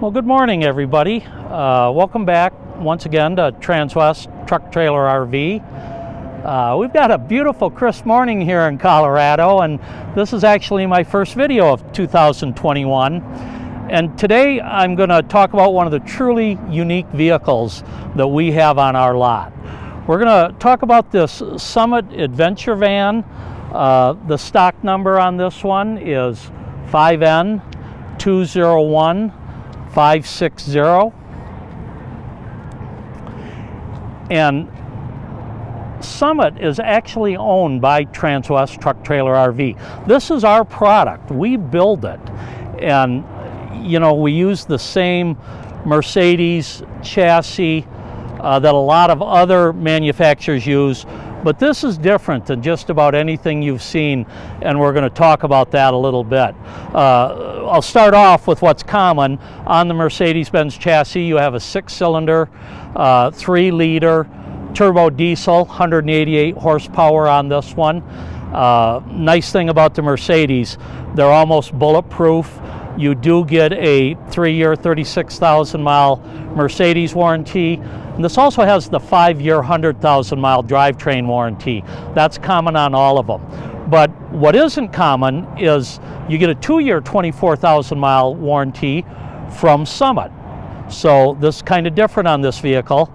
Well, good morning, everybody. Welcome back once again to Transwest Truck Trailer RV. We've got a beautiful crisp morning here in Colorado, and this is actually my first video of 2021. And today I'm going to talk about one of the truly unique vehicles that we have on our lot. We're going to talk about this Summit Adventure Van. The stock number on this one is 5N201-560, and Summit is actually owned by Transwest Truck Trailer RV. This is our product. We build it, and you know, we use the same Mercedes chassis that a lot of other manufacturers use, but this is different than just about anything you've seen, and we're going to talk about that a little bit. I'll start off with what's common. On the Mercedes-Benz chassis, you have a 6-cylinder, 3-liter turbo diesel, 188 horsepower on this one. Nice thing about the Mercedes, they're almost bulletproof. You do get a 3-year, 36,000-mile Mercedes warranty. And this also has the 5-year, 100,000-mile drivetrain warranty. That's common on all of them. But what isn't common is you get a 2-year, 24,000-mile warranty from Summit. So this is kind of different on this vehicle.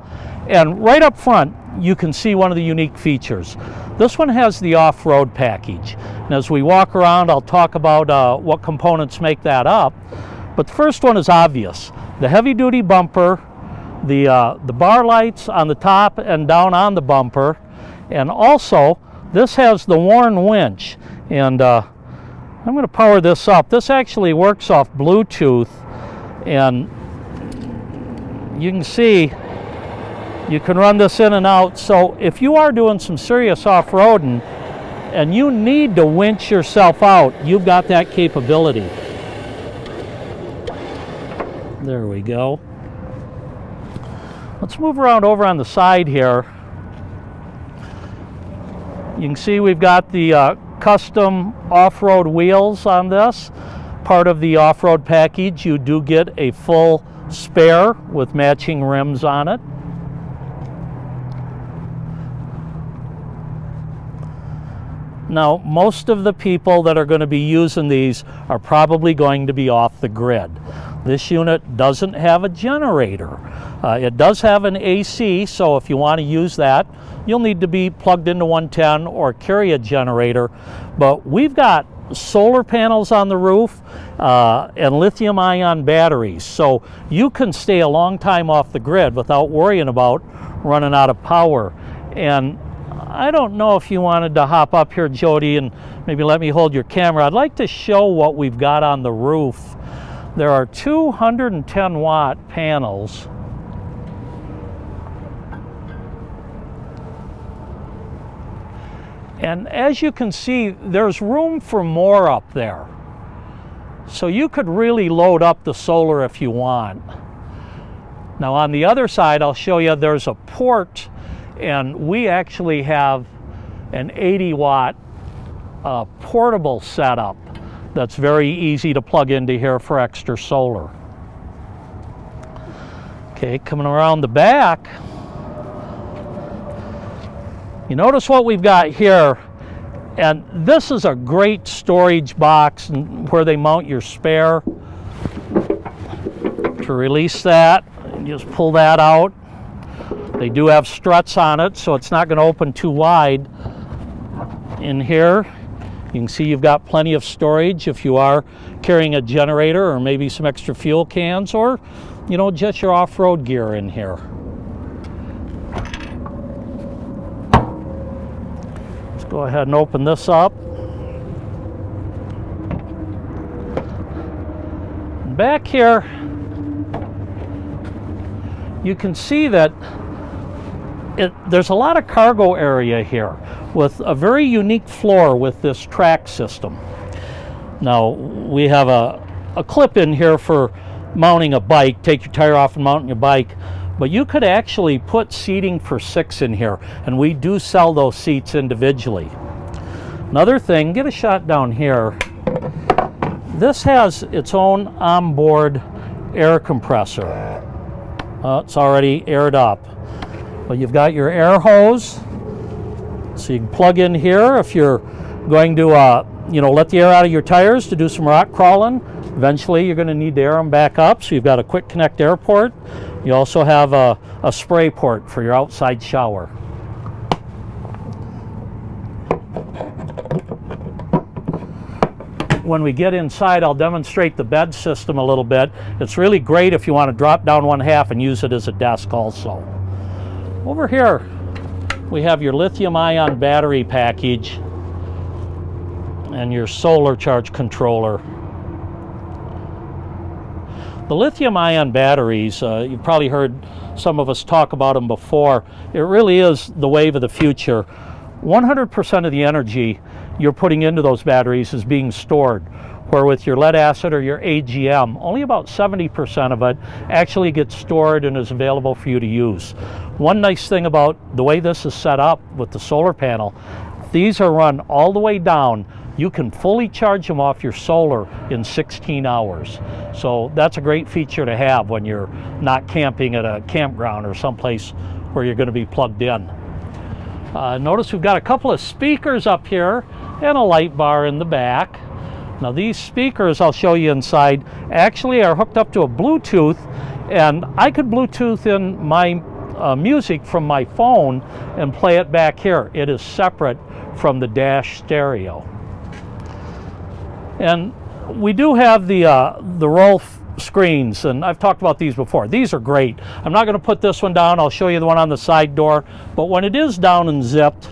And right up front, you can see one of the unique features. This one has the off-road package. And as we walk around, I'll talk about what components make that up. But the first one is obvious. The heavy-duty bumper, the bar lights on the top and down on the bumper, and also this has the Warn winch. And I'm going to power this up. This actually works off Bluetooth, and you can see you can run this in and out. So if you are doing some serious off-roading and you need to winch yourself out, you've got that capability. There we go. Let's move around over on the side here. You can see we've got the custom off-road wheels on this. Part of the off-road package, you do get a full spare with matching rims on it. Now, most of the people that are going to be using these are probably going to be off the grid. This unit doesn't have a generator. It does have an AC, so if you want to use that, you'll need to be plugged into 110 or carry a generator. But we've got solar panels on the roof and lithium-ion batteries, so you can stay a long time off the grid without worrying about running out of power. And I don't know if you wanted to hop up here, Jody, and maybe let me hold your camera. I'd like to show what we've got on the roof. There are 210-watt panels. And as you can see, there's room for more up there. So you could really load up the solar if you want. Now on the other side, I'll show you there's a port, and we actually have an 80-watt portable setup that's very easy to plug into here for extra solar. Okay, coming around the back, you notice what we've got here, and this is a great storage box where they mount your spare. To release that, you just pull that out. They do have struts on it, so it's not going to open too wide. In here, you can see you've got plenty of storage if you are carrying a generator or maybe some extra fuel cans, or, you know, just your off-road gear in here. Let's go ahead and open this up. Back here, you can see that there's a lot of cargo area here with a very unique floor with this track system. Now, we have a clip in here for mounting a bike. Take your tire off and mount your bike. But you could actually put seating for 6 in here, and we do sell those seats individually. Another thing, get a shot down here. This has its own onboard air compressor. It's already aired up. But you've got your air hose, so you can plug in here if you're going to let the air out of your tires to do some rock crawling. Eventually you're going to need to air them back up, so you've got a quick connect air port. You also have a spray port for your outside shower. When we get inside, I'll demonstrate the bed system a little bit. It's really great if you want to drop down one half and use it as a desk also. Over here we have your lithium-ion battery package and your solar charge controller. The lithium-ion batteries, you've probably heard some of us talk about them before. It really is the wave of the future. 100% of the energy you're putting into those batteries is being stored, where with your lead acid or your AGM, only about 70% of it actually gets stored and is available for you to use. One nice thing about the way this is set up with the solar panel, these are run all the way down. You can fully charge them off your solar in 16 hours. So that's a great feature to have when you're not camping at a campground or someplace where you're going to be plugged in. Notice we've got a couple of speakers up here and a light bar in the back. Now these speakers I'll show you inside actually are hooked up to a Bluetooth, and I could Bluetooth in my music from my phone and play it back here. It is separate from the dash stereo. And we do have the roll screens, and I've talked about these before. These are great. I'm not going to put this one down. I'll show you the one on the side door. But when it is down and zipped,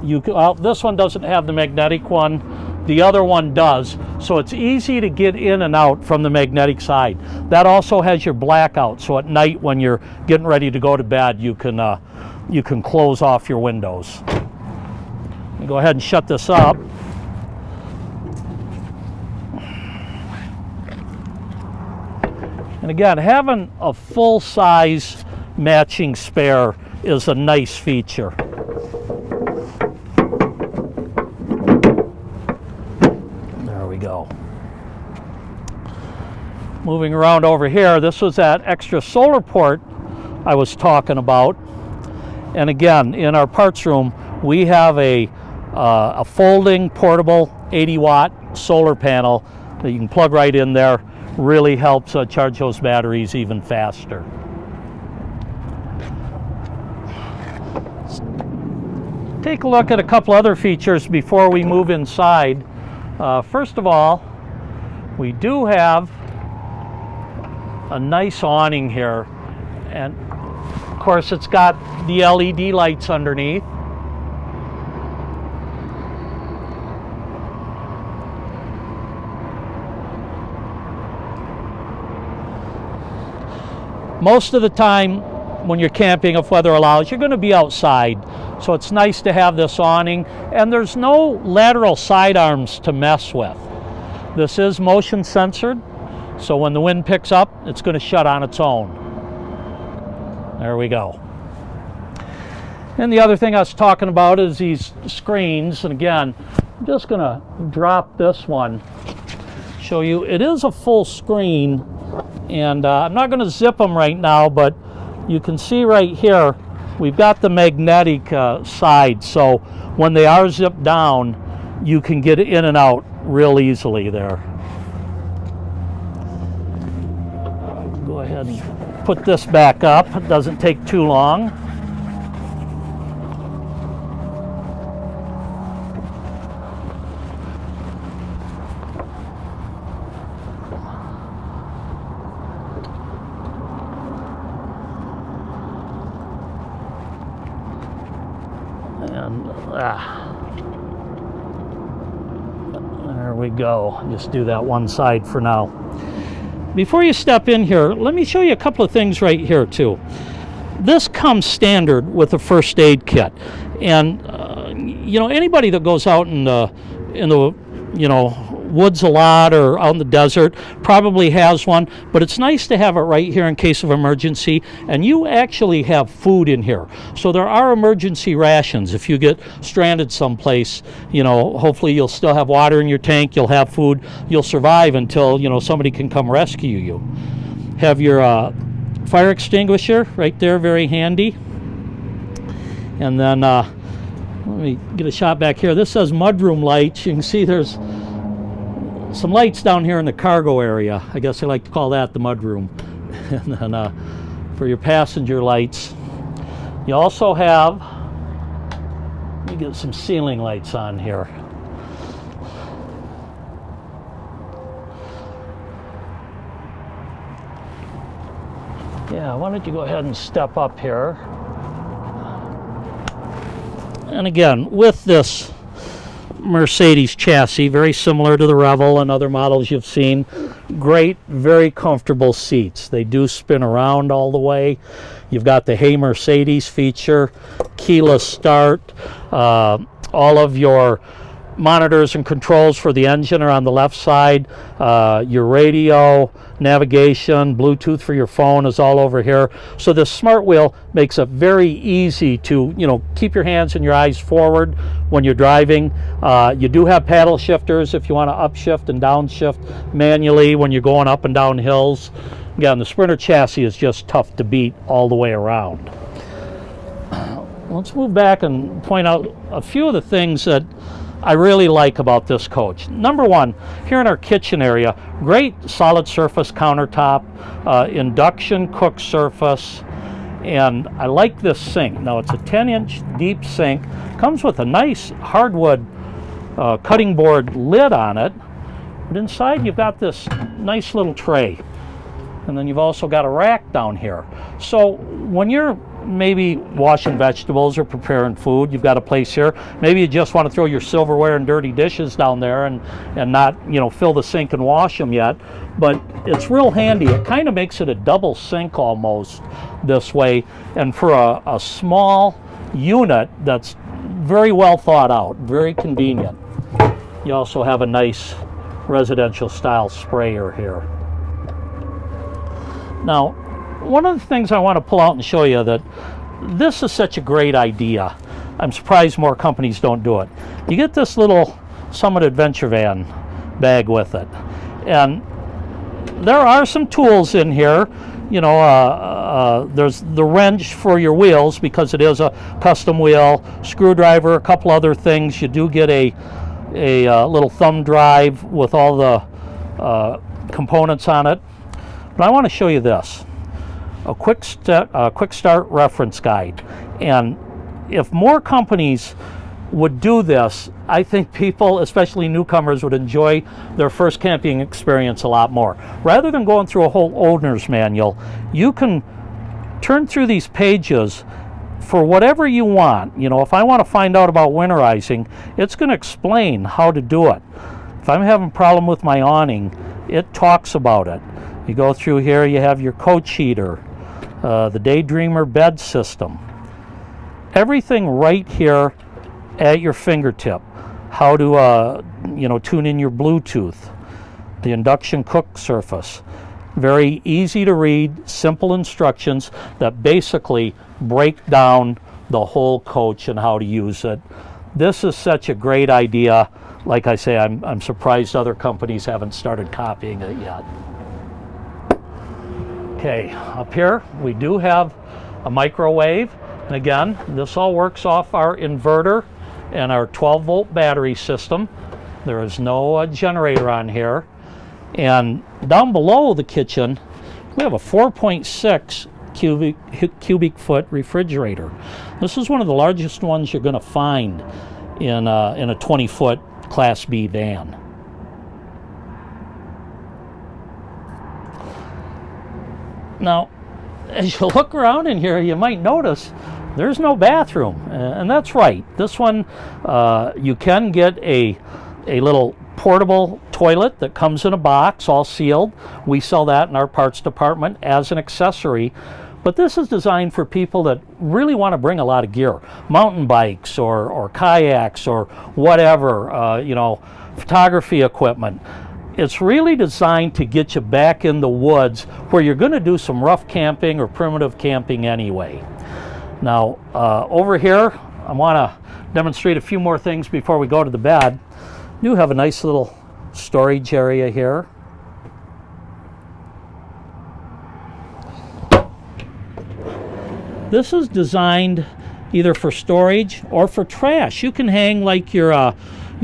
this one doesn't have the magnetic one. The other one does. So it's easy to get in and out from the magnetic side. That also has your blackout. So at night when you're getting ready to go to bed, you can close off your windows. Go ahead and shut this up. And again, having a full-size matching spare is a nice feature. There we go. Moving around over here, this was that extra solar port I was talking about. And again, in our parts room, we have a folding portable 80-watt solar panel that you can plug right in there. Really helps charge those batteries even faster. Let's take a look at a couple other features before we move inside. First of all, we do have a nice awning here, and of course it's got the LED lights underneath. Most of the time when you're camping, if weather allows, you're going to be outside. So it's nice to have this awning, and there's no lateral side arms to mess with. This is motion censored, so when the wind picks up, it's going to shut on its own. There we go. And the other thing I was talking about is these screens. And again, I'm just going to drop this one, show you. It is a full screen. And I'm not going to zip them right now, but you can see right here we've got the magnetic side, so when they are zipped down you can get in and out real easily there. Go ahead and put this back up. It doesn't take too long. And there we go. Just do that one side for now. Before you step in here, let me show you a couple of things right here too. This comes standard with a first aid kit, and anybody that goes out in the woods a lot or out in the desert probably has one, but it's nice to have it right here in case of emergency. And you actually have food in here, so there are emergency rations. If you get stranded someplace, you know, hopefully you'll still have water in your tank, you'll have food, you'll survive until, you know, somebody can come rescue you. Have your fire extinguisher right there, very handy. And then let me get a shot back here. This says mudroom lights. You can see there's some lights down here in the cargo area. I guess I like to call that the mudroom. And then for your passenger lights, you also have, let me get some ceiling lights on here. Yeah, why don't you go ahead and step up here. And again, with this Mercedes chassis, very similar to the Revel and other models you've seen, great, very comfortable seats. They do spin around all the way. You've got the Hey Mercedes feature, keyless start, all of your monitors and controls for the engine are on the left side. Your radio, navigation, Bluetooth for your phone is all over here. So this smart wheel makes it very easy to, you know, keep your hands and your eyes forward when you're driving. You do have paddle shifters if you want to upshift and downshift manually when you're going up and down hills. Again, the Sprinter chassis is just tough to beat all the way around. Let's move back and point out a few of the things that I really like about this coach. Number one, here in our kitchen area, great solid surface countertop, induction cook surface, and I like this sink. Now it's a 10-inch deep sink, comes with a nice hardwood cutting board lid on it, but inside you've got this nice little tray, and then you've also got a rack down here. So when you're maybe washing vegetables or preparing food, you've got a place here. Maybe you just want to throw your silverware and dirty dishes down there and not, you know, fill the sink and wash them yet, but it's real handy. It kind of makes it a double sink almost this way, and for a small unit that's very well thought out, very convenient. You also have a nice residential style sprayer here. Now, one of the things I want to pull out and show you that this is such a great idea. I'm surprised more companies don't do it. You get this little Summit Adventure Van bag with it, and there are some tools in here. You know, there's the wrench for your wheels because it is a custom wheel, screwdriver, a couple other things. You do get a little thumb drive with all the components on it. But I want to show you this. A quick start reference guide. And if more companies would do this, I think people, especially newcomers, would enjoy their first camping experience a lot more. Rather than going through a whole owner's manual, you can turn through these pages for whatever you want. You know, if I want to find out about winterizing, it's going to explain how to do it. If I'm having a problem with my awning, it talks about it. You go through here, you have your coach heater, the Daydreamer bed system. Everything right here at your fingertip. How to, you know, tune in your Bluetooth, the induction cook surface. Very easy to read, simple instructions that basically break down the whole coach and how to use it. This is such a great idea. Like I say, I'm surprised other companies haven't started copying it yet. Okay, up here we do have a microwave, and again, this all works off our inverter and our 12-volt battery system. There is no generator on here. And down below the kitchen, we have a 4.6 cubic foot refrigerator. This is one of the largest ones you're going to find in a 20-foot Class B van. Now, as you look around in here, you might notice there's no bathroom, and that's right. This one, you can get a little portable toilet that comes in a box, all sealed. We sell that in our parts department as an accessory. But this is designed for people that really want to bring a lot of gear, mountain bikes or kayaks or whatever, you know, photography equipment. It's really designed to get you back in the woods where you're going to do some rough camping or primitive camping anyway. Now, over here, I want to demonstrate a few more things before we go to the bed. You have a nice little storage area here. This is designed either for storage or for trash. You can hang like your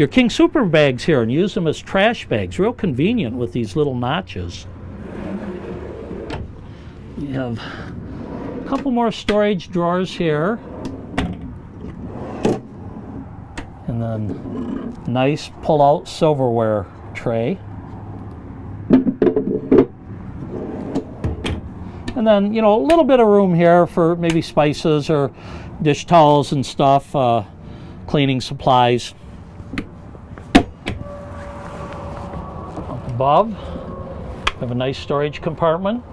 King Super bags here and use them as trash bags. Real convenient with these little notches. You have a couple more storage drawers here. And then nice pull-out silverware tray. And then, you know, a little bit of room here for maybe spices or dish towels and stuff, cleaning supplies. Up above, we have a nice storage compartment.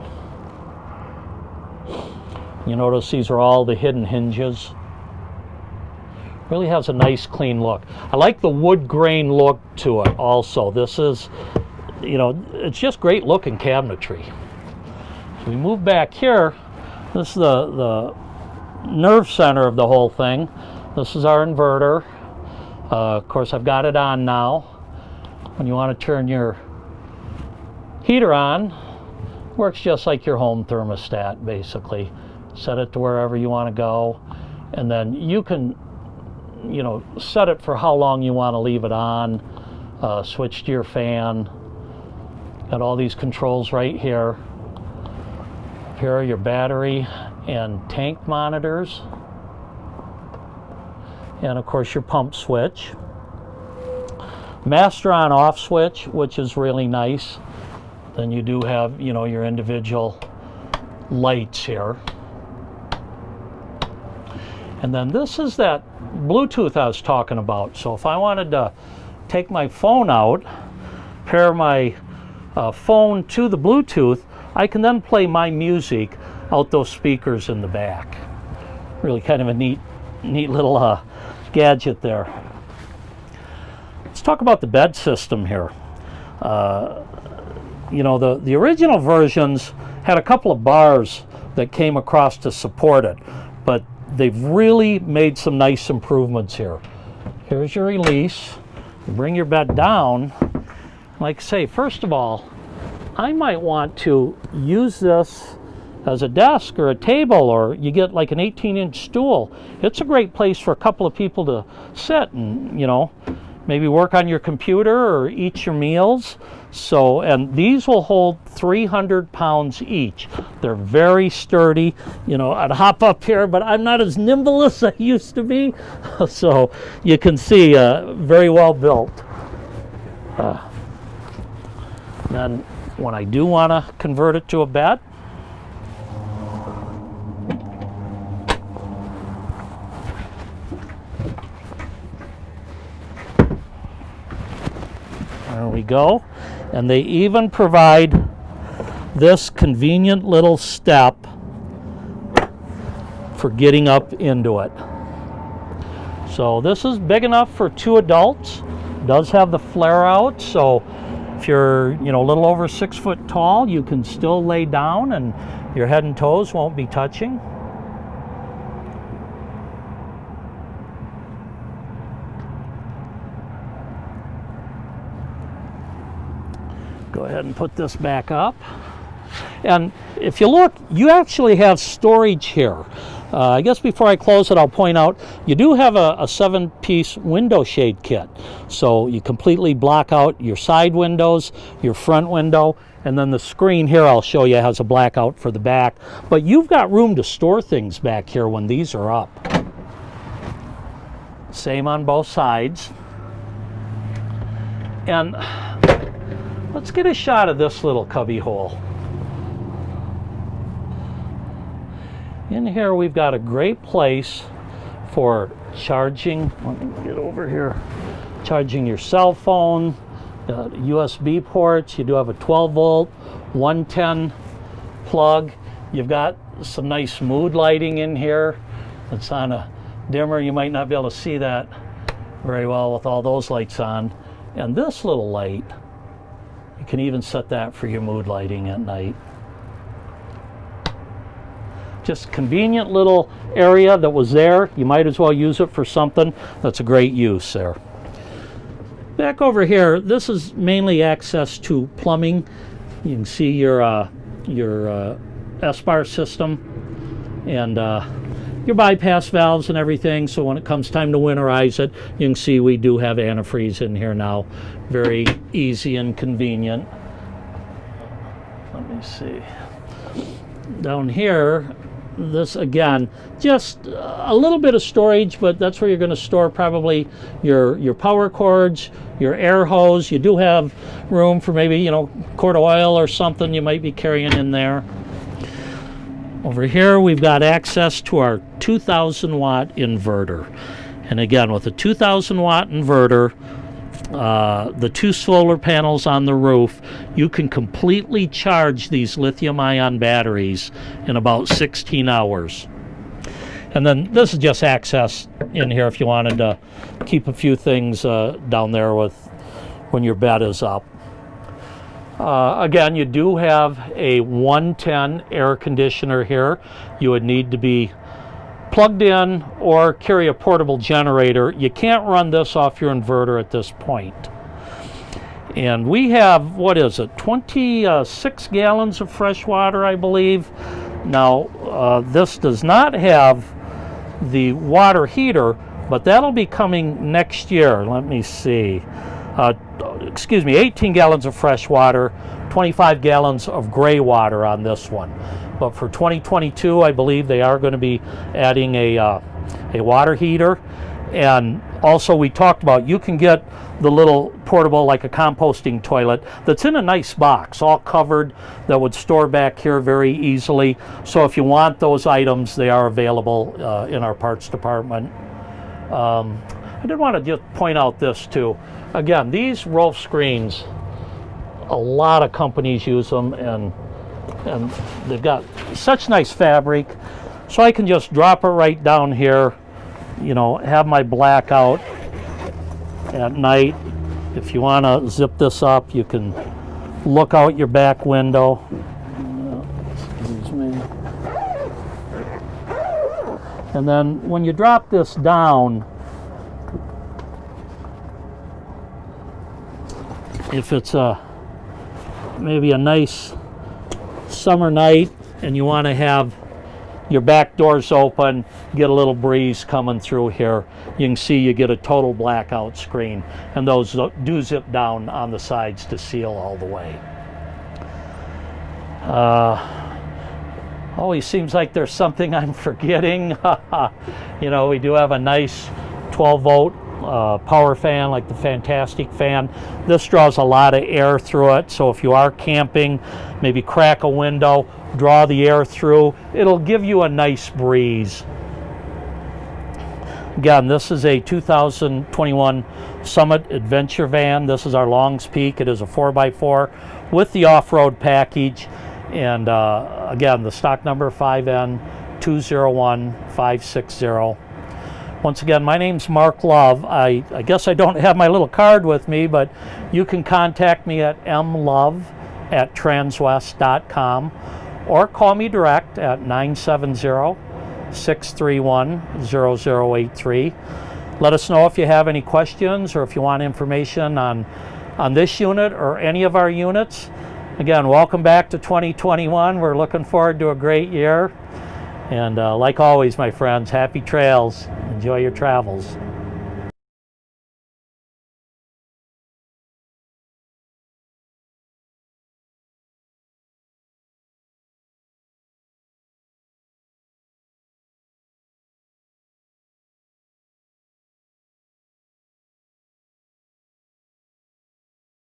You notice these are all the hidden hinges. Really has a nice clean look. I like the wood grain look to it also. This is, you know, it's just great looking cabinetry. So we move back here. This is the nerve center of the whole thing. This is our inverter. Of course, I've got it on now. When you want to turn your heater on, it works just like your home thermostat, basically. Set it to wherever you want to go, and then you can, you know, set it for how long you want to leave it on. Switch to your fan. Got all these controls right here. Here are your battery and tank monitors. And of course your pump switch. Master on off switch, which is really nice. Then you do have, you know, your individual lights here. And then this is that Bluetooth I was talking about. So if I wanted to take my phone out, pair my phone to the Bluetooth, I can then play my music out those speakers in the back. Really kind of a neat little gadget there. Let's talk about the bed system here. You know, the original versions had a couple of bars that came across to support it, but they've really made some nice improvements here. Here's your release. You bring your bed down. Like I say, first of all, I might want to use this as a desk or a table, or you get like an 18-inch stool. It's a great place for a couple of people to sit and, you know, maybe work on your computer or eat your meals. So, and these will hold 300 pounds each. They're very sturdy. You know, I'd hop up here, but I'm not as nimble as I used to be. So you can see, very well built. Then when I do want to convert it to a bed, there we go. And they even provide this convenient little step for getting up into it. So this is big enough for 2 adults. It does have the flare out, so if you're, you know, a little over 6 foot tall, you can still lay down and your head and toes won't be touching. Go ahead and put this back up. And if you look, you actually have storage here. I guess before I close it, I'll point out you do have a 7-piece window shade kit. So you completely block out your side windows, your front window, and then the screen here I'll show you has a blackout for the back. But you've got room to store things back here when these are up. Same on both sides. And let's get a shot of this little cubby hole. In here we've got a great place for charging. Let me get over here. Charging your cell phone, USB ports. You do have a 12 volt, 110 plug. You've got some nice mood lighting in here. It's on a dimmer. You might not be able to see that very well with all those lights on. And this little light, you can even set that for your mood lighting at night. Just convenient little area that was there. You might as well use it for something. That's a great use there. Back over here, this is mainly access to plumbing. You can see your S-bar system and your bypass valves and everything. So when it comes time to winterize it, you can see we do have antifreeze in here now. Very easy and convenient. Let me see. Down here, this again, just a little bit of storage, but that's where you're going to store probably your power cords, your air hose. You do have room for maybe, you know, quart of oil or something you might be carrying in there. Over here we've got access to our 2,000 watt inverter. And again, with a 2,000 watt inverter, the 2 solar panels on the roof, you can completely charge these lithium-ion batteries in about 16 hours. And then this is just access in here if you wanted to keep a few things down there with when your bed is up. Again, you do have a 110 air conditioner here. You would need to be plugged in or carry a portable generator. You can't run this off your inverter at this point. And we have, what is it, 26 gallons of fresh water, I believe. Now, this does not have the water heater, but that'll be coming next year. Let me see. 18 gallons of fresh water, 25 gallons of gray water on this one. But for 2022, I believe they are going to be adding a water heater. And also we talked about, you can get the little portable, like a composting toilet, that's in a nice box, all covered, that would store back here very easily. So if you want those items, they are available in our parts department. I did want to just point out this too. Again, these roof screens, a lot of companies use them, and they've got such nice fabric. So I can just drop it right down here, you know, have my blackout at night. If you want to zip this up, you can look out your back window. Excuse me. And then when you drop this down, if it's maybe a nice summer night and you want to have your back doors open, get a little breeze coming through here, you can see you get a total blackout screen, and those do zip down on the sides to seal all the way. Always seems like there's something I'm forgetting. You know, we do have a nice 12-volt power fan, like the Fantastic fan. This draws a lot of air through it, so if you are camping, maybe crack a window, draw the air through, it'll give you a nice breeze. Again, this is a 2021 Summit Adventure van. This is our Longs Peak. It is a 4x4 with the off-road package, and again, the stock number 5N201560. Once again, my name's Mark Love. I guess I don't have my little card with me, but you can contact me at mlove@transwest.com or call me direct at 970-631-0083. Let us know if you have any questions or if you want information on this unit or any of our units. Again, welcome back to 2021. We're looking forward to a great year. And like always, my friends, happy trails. Enjoy your travels.